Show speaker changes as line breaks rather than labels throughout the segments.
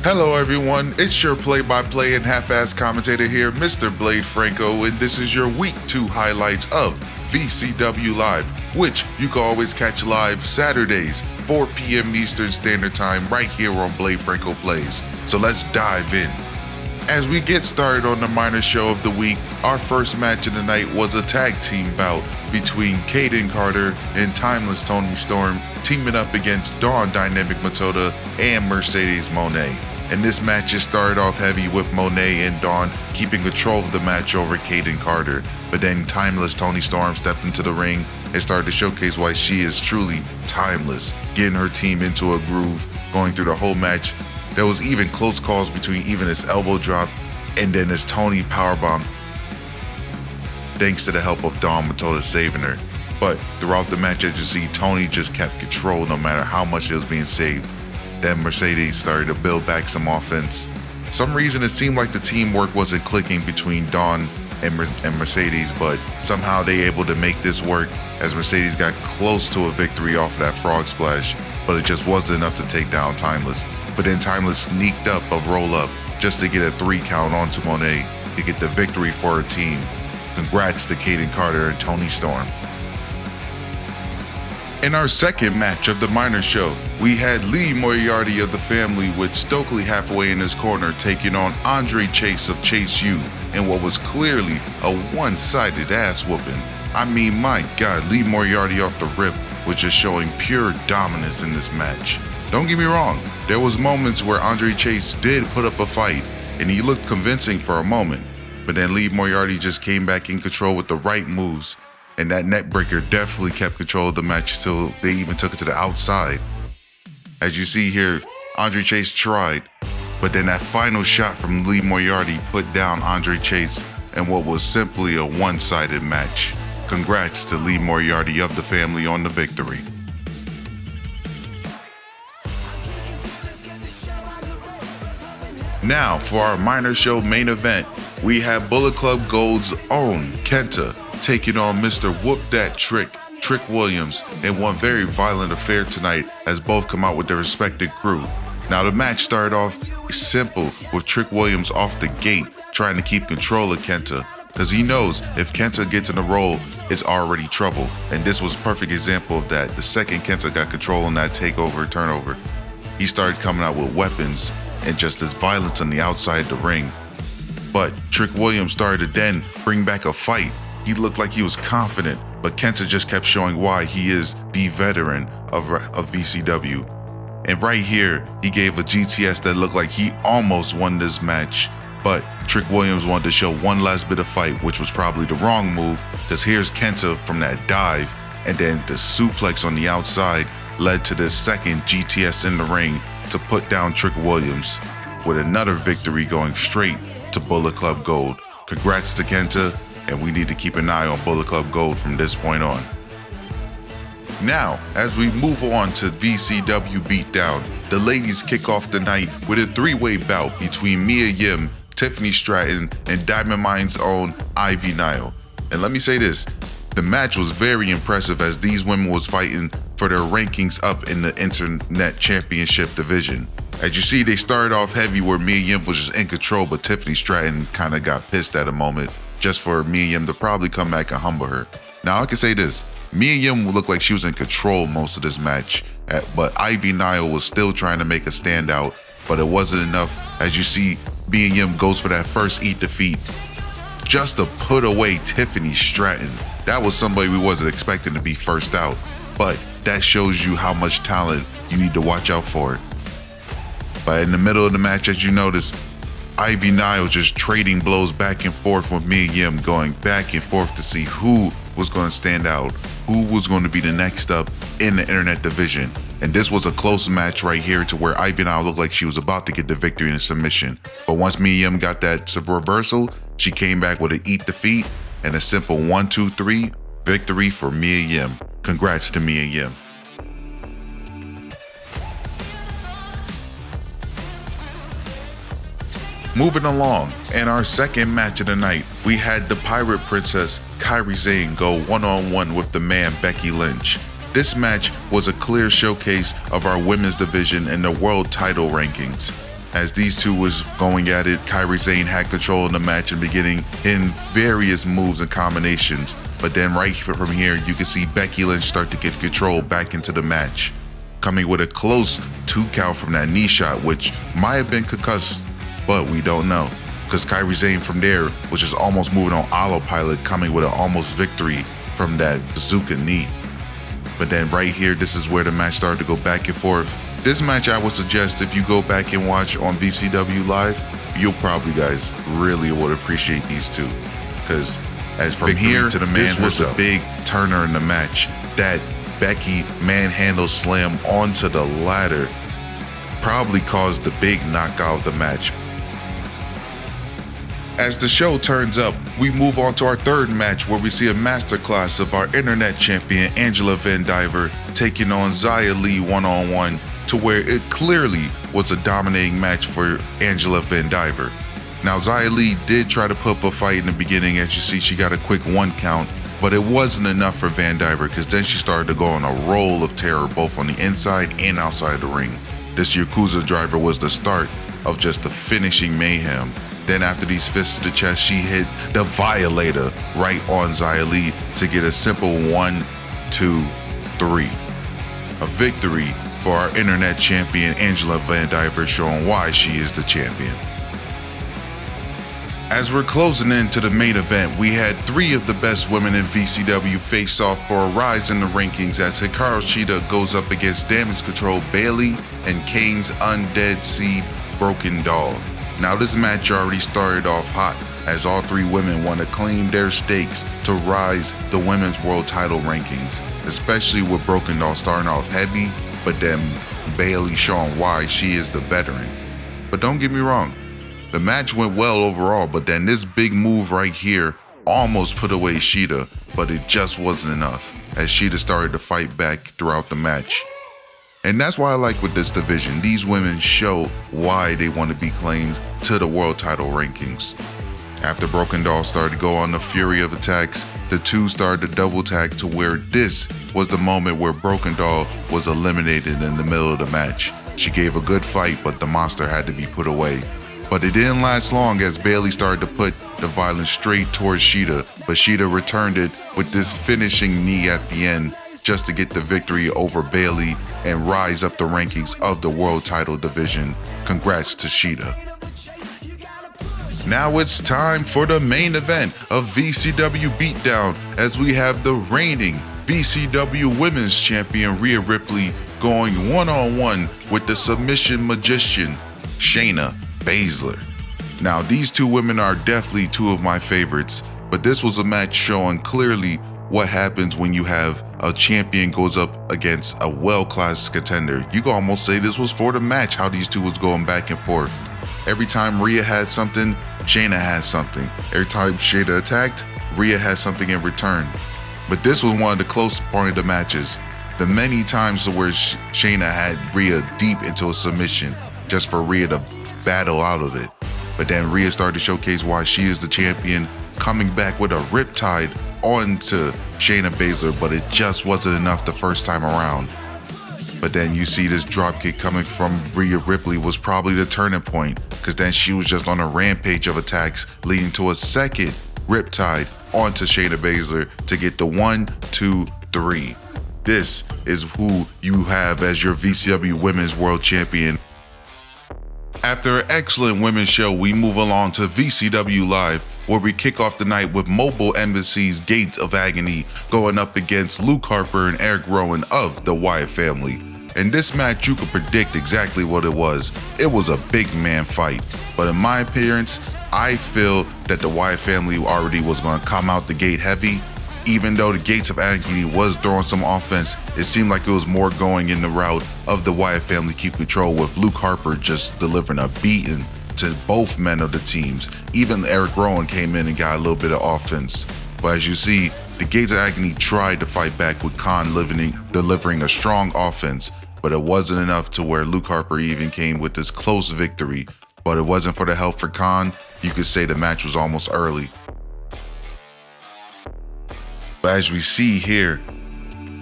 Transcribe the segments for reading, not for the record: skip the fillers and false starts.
Hello everyone, it's your play-by-play and half-ass commentator here, Mr. BladeFranco, and this is your Week 2 highlights of VCW Live, which you can always catch live Saturdays, 4 p.m. Eastern Standard Time, right here on BladeFrancoPlays. So let's dive in. As we get started on the minor show of the week, our first match of the night was a tag team bout between Kayden Carter and Timeless Toni Storm teaming up against Dawn Dynamic Matoda and Mercedes Moné. And this match just started off heavy with Moné and Dawn keeping control of the match over Kayden Carter. But then Timeless Toni Storm stepped into the ring and started to showcase why she is truly timeless, getting her team into a groove, going through the whole match. There was even close calls between even his elbow drop and then his Toni powerbomb, thanks to the help of Dawn Matoda saving her. But throughout the match, as you see, Toni just kept control no matter how much it was being saved. Then Mercedes started to build back some offense. For some reason it seemed like the teamwork wasn't clicking between Dawn and Mercedes, but somehow they able to make this work as Mercedes got close to a victory off of that frog splash, but it just wasn't enough to take down Timeless. But then Timeless sneaked up a roll up just to get a 3 count onto Moné to get the victory for her team. Congrats to Kayden Carter and Toni Storm. In our second match of the minor show, we had Lee Moriarty of the family with Stokely halfway in his corner taking on Andre Chase of Chase U in what was clearly a one-sided ass whooping. I mean, my God, Lee Moriarty off the rip was just showing pure dominance in this match. Don't get me wrong, there was moments where Andre Chase did put up a fight and he looked convincing for a moment, but then Lee Moriarty just came back in control with the right moves. And that neckbreaker definitely kept control of the match till they even took it to the outside. As you see here, Andre Chase tried, but then that final shot from Lee Moriarty put down Andre Chase in what was simply a one-sided match. Congrats to Lee Moriarty of the family on the victory. Now for our minor show main event, we have Bullet Club Gold's own Kenta taking on Mr. Whoop That Trick Williams in one very violent affair tonight as both come out with their respective crew. Now the match started off simple with Trick Williams off the gate trying to keep control of Kenta because he knows if Kenta gets in a roll, it's already trouble. And this was a perfect example of that. The second Kenta got control on that turnover, he started coming out with weapons and just his violence on the outside the ring. But Trick Williams started to then bring back a fight. He looked like he was confident, but Kenta just kept showing why he is the veteran of VCW. And right here, he gave a GTS that looked like he almost won this match. But Trick Williams wanted to show one last bit of fight, which was probably the wrong move, because here's Kenta from that dive, and then the suplex on the outside led to this second GTS in the ring to put down Trick Williams, with another victory going straight to Bullet Club Gold. Congrats to Kenta, and we need to keep an eye on Bullet Club Gold from this point on. Now, as we move on to VCW Beatdown, the ladies kick off the night with a 3-way bout between Mia Yim, Tiffany Stratton, and Diamond Mine's own Ivy Nile. And let me say this, the match was very impressive as these women was fighting for their rankings up in the Internet Championship division. As you see, they started off heavy where Mia Yim was just in control, but Tiffany Stratton kind of got pissed at a moment, just for Mia Yim to probably come back and humble her. Now I can say this, Mia Yim looked like she was in control most of this match, but Ivy Nile was still trying to make a standout, but it wasn't enough. As you see, Mia Yim goes for that first eat defeat, just to put away Tiffany Stratton. That was somebody we wasn't expecting to be first out, but that shows you how much talent you need to watch out for. But in the middle of the match, as you notice, Ivy Nile just trading blows back and forth with Mia Yim, going back and forth to see who was going to stand out, who was going to be the next up in the Internet division. And this was a close match right here to where Ivy Nile looked like she was about to get the victory in a submission. But once Mia Yim got that reversal, she came back with an eat defeat and a simple 1-2-3 victory for Mia Yim. Congrats to Mia Yim. Moving along, in our second match of the night, we had the Pirate Princess Kairi Sane go one-on-one with the man Becky Lynch. This match was a clear showcase of our women's division in the world title rankings. As these two was going at it, Kairi Sane had control in the match in the beginning in various moves and combinations. But then right from here, you can see Becky Lynch start to get control back into the match, coming with a close 2 count from that knee shot, which might have been concussed, but we don't know. Because Kairi Sane from there was just almost moving on autopilot, coming with an almost victory from that bazooka knee. But then right here, this is where the match started to go back and forth. This match, I would suggest if you go back and watch on VCW Live, you'll probably guys really would appreciate these two. Because as from here to the man, this was a big turner in the match. That Becky manhandle slam onto the ladder probably caused the big knockout of the match. As the show turns up, we move on to our third match where we see a masterclass of our internet champion Angela Van Diver taking on Xia Li one-on-one, to where it clearly was a dominating match for Angela Van Diver. Now Xia Li did try to put up a fight in the beginning. As you see, she got a quick 1 count, but it wasn't enough for Van Diver because then she started to go on a roll of terror both on the inside and outside the ring. This Yakuza driver was the start of just the finishing mayhem. Then after these fists to the chest, she hit the Violator right on Xia Li to get a simple 1, 2, 3. A victory for our internet champion Angela Van Diver, showing why she is the champion. As we're closing into the main event, we had 3 of the best women in VCW face off for a rise in the rankings as Hikaru Shida goes up against Damage Control Bayley and Kane's Undead Seed Broken Doll. Now this match already started off hot as all 3 women want to claim their stakes to rise the women's world title rankings, especially with Broken Doll starting off heavy, but then Bayley showing why she is the veteran. But don't get me wrong, the match went well overall, but then this big move right here almost put away Shida, but it just wasn't enough as Shida started to fight back throughout the match. And that's why I like with this division, these women show why they want to be claimed to the world title rankings. After Broken Doll started to go on the fury of attacks, the two started to double tag to where this was the moment where Broken Doll was eliminated in the middle of the match. She gave a good fight, but the monster had to be put away. But it didn't last long as Bayley started to put the violence straight towards Shida, but Shida returned it with this finishing knee at the end just to get the victory over Bayley and rise up the rankings of the world title division. Congrats to Shida. Now it's time for the main event of VCW Beatdown as we have the reigning VCW Women's Champion Rhea Ripley going one-on-one with the submission magician Shayna Baszler. Now these 2 women are definitely 2 of my favorites, but this was a match showing clearly what happens when you have a champion goes up against a well-class contender. You can almost say this was for the match, how these 2 was going back and forth. Every time Rhea had something, Shayna had something. Every time Shayna attacked, Rhea had something in return. But this was one of the close part of the matches. The many times where Shayna had Rhea deep into a submission just for Rhea to battle out of it. But then Rhea started to showcase why she is the champion, coming back with a riptide onto Shayna Baszler, but it just wasn't enough the first time around. But then you see this dropkick coming from Rhea Ripley was probably the turning point, because then she was just on a rampage of attacks, leading to a second riptide onto Shayna Baszler to get the 1, 2, 3. This is who you have as your VCW Women's World Champion. After an excellent women's show, we move along to VCW Live, where we kick off the night with Mobile Embassy's Gates of Agony going up against Luke Harper and Eric Rowan of the Wyatt family. In this match, you could predict exactly what it was. It was a big man fight, but in my appearance, I feel that the Wyatt family already was going to come out the gate heavy. Even though the Gates of Agony was throwing some offense, it seemed like it was more going in the route of the Wyatt family keep control, with Luke Harper just delivering a beating to both men of the teams. Even Eric Rowan came in and got a little bit of offense. But as you see, the Gates of Agony tried to fight back with Khan delivering a strong offense, but it wasn't enough to where Luke Harper even came with this close victory. But it wasn't for the help for Khan, you could say the match was almost early. But as we see here,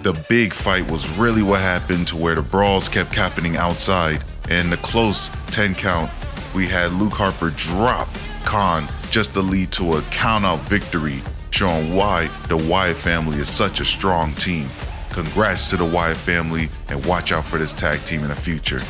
the big fight was really what happened to where the brawls kept happening outside. In the close 10 count, we had Luke Harper drop Khan just to lead to a count-out victory, showing why the Wyatt family is such a strong team. Congrats to the Wyatt family, and watch out for this tag team in the future.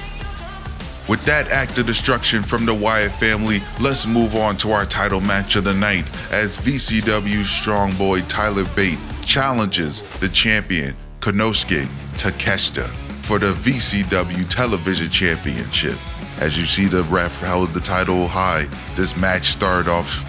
With that act of destruction from the Wyatt family, let's move on to our title match of the night as VCW strong boy Tyler Bate challenges the champion Konosuke Takeshita for the VCW Television Championship. As you see, the ref held the title high. This match started off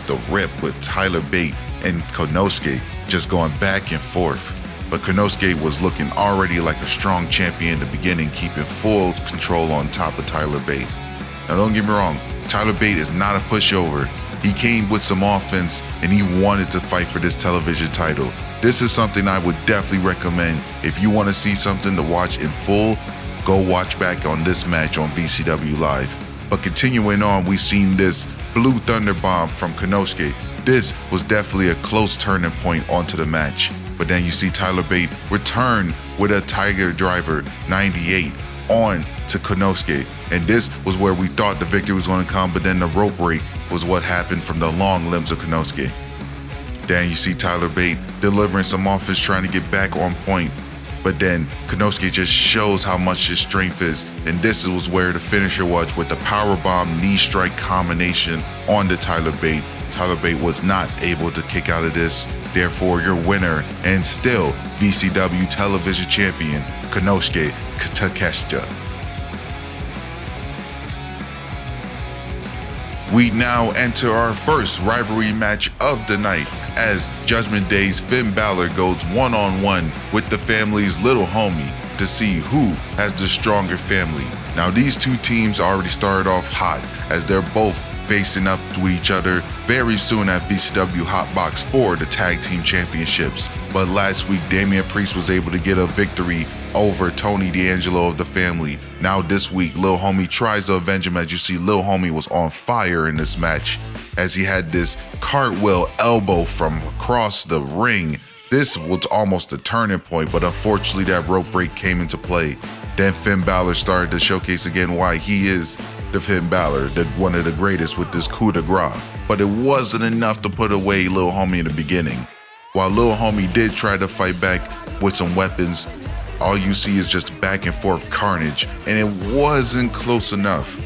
the rip with Tyler Bate and Konosuke just going back and forth. But Konosuke was looking already like a strong champion in the beginning, keeping full control on top of Tyler Bate. Now don't get me wrong, Tyler Bate is not a pushover. He came with some offense and he wanted to fight for this television title. This is something I would definitely recommend. If you want to see something to watch in full, go watch back on this match on VCW Live. But continuing on, we've seen this Blue Thunder Bomb from Konosuke. This was definitely a close turning point onto the match. But then you see Tyler Bate return with a Tiger Driver 98 on to Konosuke. And this was where we thought the victory was going to come, but then the rope break was what happened from the long limbs of Konosuke. Then you see Tyler Bate delivering some offense, trying to get back on point. But then Konosuke just shows how much his strength is. And this was where the finisher was with the powerbomb knee strike combination on the Tyler Bate. Tyler Bate was not able to kick out of this. Therefore, your winner and still VCW Television Champion, Konosuke Takeshita. We now enter our first rivalry match of the night as Judgment Day's Finn Balor goes one-on-one with the family's little homie to see who has the stronger family. Now these two teams already started off hot as they're both facing up to each other very soon at VCW Hotbox for the Tag Team Championships. But last week, Damian Priest was able to get a victory over Tony D'Angelo of the family. Now this week, Lil Homie tries to avenge him. As you see, Lil Homie was on fire in this match as he had this cartwheel elbow from across the ring. This was almost a turning point, but unfortunately that rope break came into play. Then Finn Balor started to showcase again why he is the Finn Balor, one of the greatest with this coup de grace. But it wasn't enough to put away Lil Homie in the beginning. While Lil Homie did try to fight back with some weapons, all you see is just back and forth carnage, and it wasn't close enough.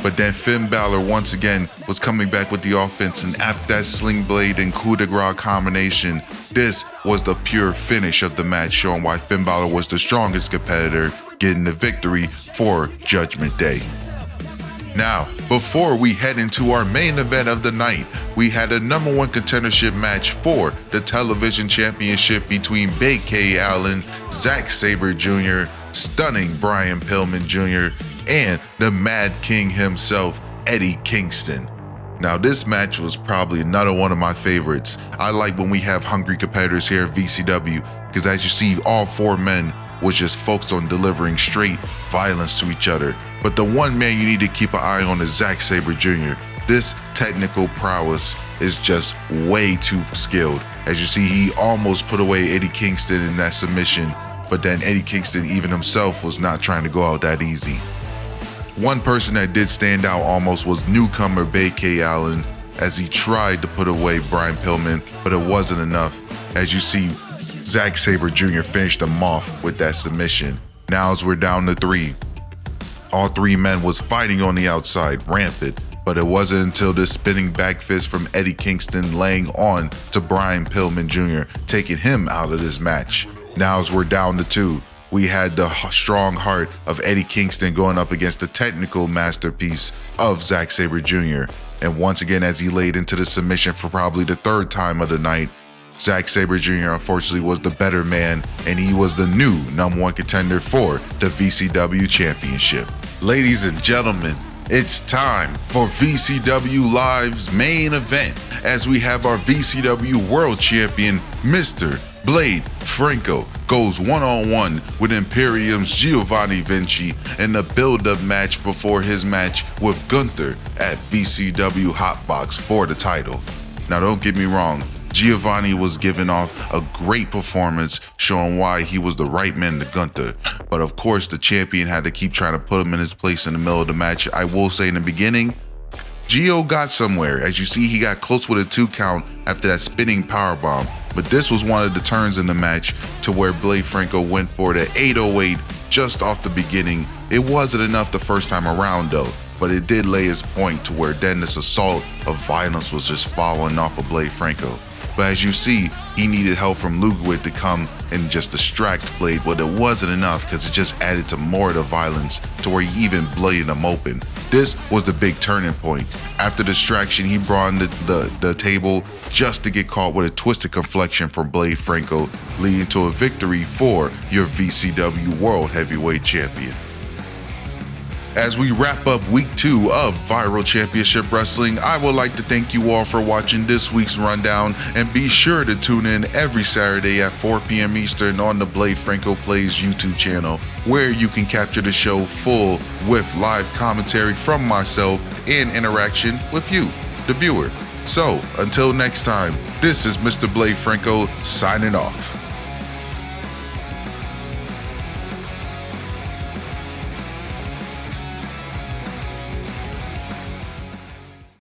But then Finn Balor once again was coming back with the offense, and after that sling blade and coup de grace combination, this was the pure finish of the match, showing why Finn Balor was the strongest competitor, getting the victory for Judgment Day. Now, before we head into our main event of the night, we had a number one contendership match for the television championship between Big K. Allen, Zack Sabre Jr., stunning Brian Pillman Jr., and the Mad King himself, Eddie Kingston. Now this match was probably another one of my favorites. I like when we have hungry competitors here at VCW, because as you see, all four men was just focused on delivering straight violence to each other. But the one man you need to keep an eye on is Zack Sabre Jr. This technical prowess is just way too skilled. As you see, he almost put away Eddie Kingston in that submission, but then Eddie Kingston even himself was not trying to go out that easy. One person that did stand out almost was newcomer Big K. Allen, as he tried to put away Brian Pillman, but it wasn't enough. As you see, Zack Sabre Jr. finished him off with that submission. Now as we're down to three. All three men was fighting on the outside, rampant, but it wasn't until this spinning back fist from Eddie Kingston laying on to Brian Pillman Jr., taking him out of this match. Now as we're down to two, we had the strong heart of Eddie Kingston going up against the technical masterpiece of Zack Sabre Jr. And once again, as he laid into the submission for probably the third time of the night, Zack Sabre Jr. unfortunately was the better man, and he was the new number one contender for the VCW Championship. Ladies and gentlemen, it's time for VCW Live's main event, as we have our VCW World Champion, Mr. Blade Franco, goes one-on-one with Imperium's Giovanni Vinci in the build-up match before his match with Gunther at VCW Hotbox for the title. Now don't get me wrong, Giovanni was giving off a great performance, showing why he was the right man to Gunther. But of course, the champion had to keep trying to put him in his place in the middle of the match. I will say in the beginning, Gio got somewhere. As you see, he got close with a 2 count after that spinning powerbomb. But this was one of the turns in the match to where Blade Franco went for the 808 just off the beginning. It wasn't enough the first time around though, but it did lay his point to where then this assault of violence was just following off of Blade Franco. But as you see, he needed help from Ludwig to come and just distract Blade, but it wasn't enough because it just added to more of the violence to where he even bladed him open. This was the big turning point. After distraction, he brought in the table just to get caught with a twisted conflection from Blade Franco, leading to a victory for your VCW World Heavyweight Champion. As we wrap up week 2 of Viral Championship Wrestling, I would like to thank you all for watching this week's rundown, and be sure to tune in every Saturday at 4 p.m. Eastern on the BladeFrancoPlays YouTube channel, where you can capture the show full with live commentary from myself and interaction with you, the viewer. So, until next time, this is Mr. Blade Franco signing off.